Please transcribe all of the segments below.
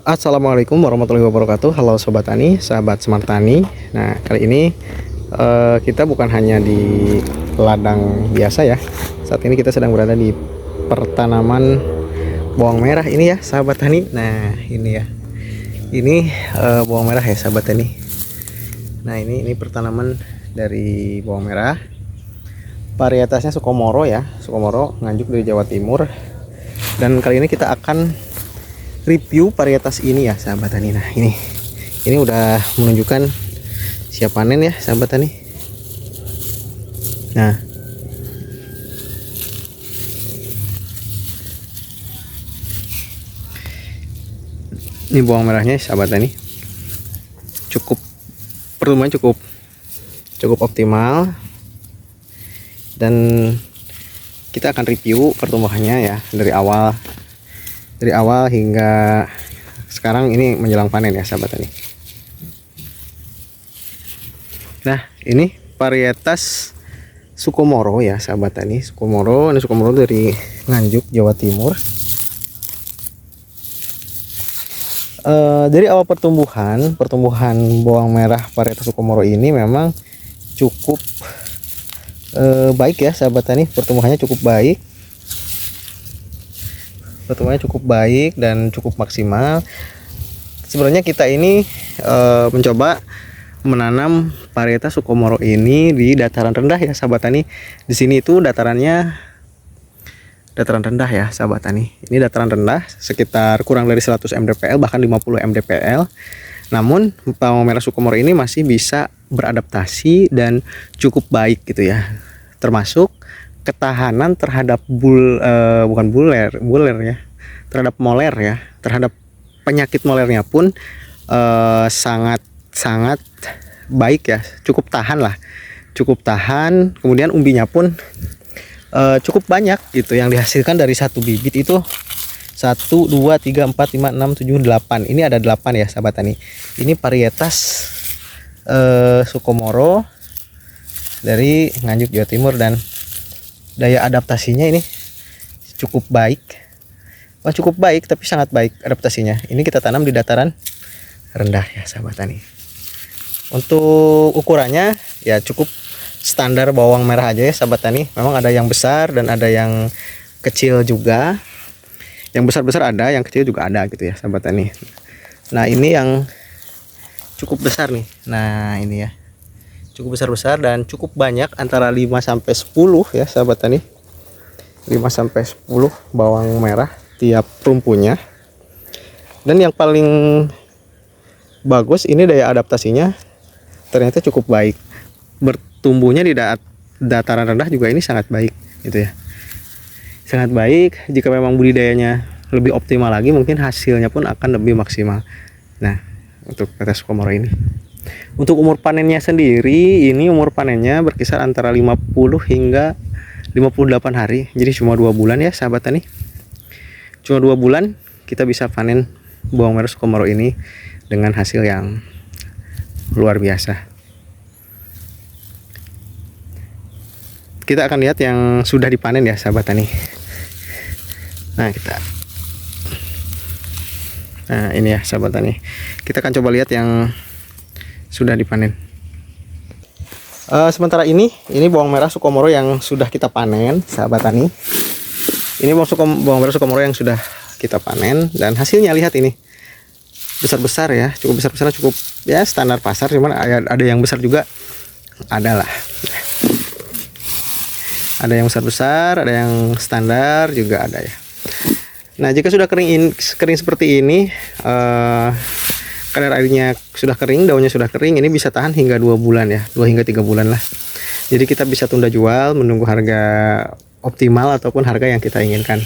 Assalamualaikum warahmatullahi wabarakatuh. Halo Sobat Tani, sahabat Smart Tani. Nah, kali ini kita bukan hanya di ladang biasa ya. Saat ini kita sedang berada di pertanaman bawang merah ini ya, sahabat Tani. Nah, ini ya. Ini bawang merah ya, sahabat Tani. Nah, ini pertanaman dari bawang merah. Varietasnya Sukomoro ya, Sukomoro Nganjuk dari Jawa Timur. Dan kali ini kita akan review varietas ini ya, sahabat tani. Nah, ini udah menunjukkan siap panen ya, sahabat tani. Nah, ini bawang merahnya, sahabat tani. Pertumbuhan cukup optimal, dan kita akan review pertumbuhannya ya dari awal hingga sekarang ini menjelang panen ya, sahabat tani. Nah, ini varietas Sukomoro ya, sahabat tani. Sukomoro dari Nganjuk, Jawa Timur. Dari awal pertumbuhan bawang merah varietas Sukomoro ini memang cukup baik ya, sahabat tani. Pertumbuhannya cukup baik dan cukup maksimal. Sebenarnya kita ini mencoba menanam varietas Sukomoro ini di dataran rendah ya, sahabat tani. Di sini itu dataran rendah ya, sahabat tani. Ini dataran rendah sekitar kurang dari 100 mdpl, bahkan 50 mdpl. Namun bawang merah Sukomoro ini masih bisa beradaptasi dan cukup baik gitu ya. Termasuk ketahanan terhadap terhadap moler ya, terhadap penyakit molernya pun sangat baik ya, cukup tahan. Kemudian umbinya pun cukup banyak gitu, yang dihasilkan dari satu bibit itu 1, 2, 3, 4, 5, 6, 7, 8. Ini ada 8 ya, sahabat tani. Ini varietas Sukomoro dari Nganjuk, Jawa Timur, dan daya adaptasinya ini cukup baik. Cukup baik, tapi sangat baik adaptasinya. Ini kita tanam di dataran rendah ya, sahabat tani. Untuk ukurannya ya cukup standar bawang merah aja ya, sahabat tani. Memang ada yang besar dan ada yang kecil juga. Yang besar ada, yang kecil juga ada gitu ya, sahabat tani. Nah, ini yang cukup besar nih. Nah, ini ya. Cukup besar dan cukup banyak, antara 5 sampai 10 ya, sahabat tani. 5 sampai 10 bawang merah tiap rumpunya. Dan yang paling bagus ini daya adaptasinya ternyata cukup baik. Bertumbuhnya di dataran rendah juga ini sangat baik gitu ya. Sangat baik. Jika memang budidayanya lebih optimal lagi, mungkin hasilnya pun akan lebih maksimal. Nah, untuk varietas Sukomoro ini. Untuk umur panennya sendiri, ini umur panennya berkisar antara 50 hingga 58 hari. Jadi cuma 2 bulan ya, sahabat tani. Cuma 2 bulan kita bisa panen bawang merah Sukomoro ini dengan hasil yang luar biasa. Kita akan lihat yang sudah dipanen ya, sahabat tani. Nah, ini ya, sahabat tani. Kita akan coba lihat yang sudah dipanen. Sementara ini bawang merah Sukomoro yang sudah kita panen, sahabat tani. Ini bawang merah Sukomoro yang sudah kita panen, dan hasilnya lihat ini besar ya, cukup besar, cukup ya standar pasar. Cuman ada yang besar juga, ada yang besar, ada yang standar juga ada ya. Nah, jika sudah kering seperti ini, kadar airnya sudah kering, daunnya sudah kering, ini bisa tahan hingga 2 bulan ya, 2 hingga 3 bulan lah. Jadi kita bisa tunda jual, menunggu harga optimal ataupun harga yang kita inginkan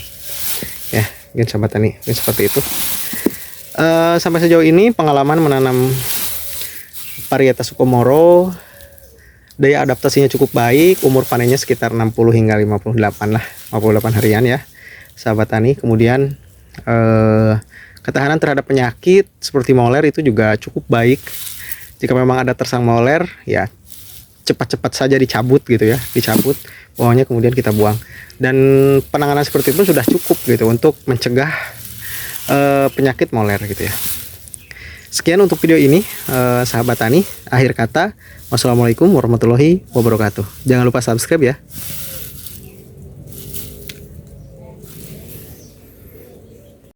ya, mungkin sahabat tani, mungkin seperti itu. Sampai sejauh ini pengalaman menanam varietas Sukomoro, daya adaptasinya cukup baik. Umur panennya sekitar 60 hingga 58 lah, 58 harian ya, sahabat tani. Kemudian ketahanan terhadap penyakit seperti moler itu juga cukup baik. Jika memang ada tersang moler ya, cepat-cepat saja dicabut gitu ya, bawahnya kemudian kita buang. Dan penanganan seperti itu sudah cukup gitu untuk mencegah penyakit moler gitu ya. Sekian untuk video ini, sahabat tani. Akhir kata, wassalamualaikum warahmatullahi wabarakatuh. Jangan lupa subscribe ya.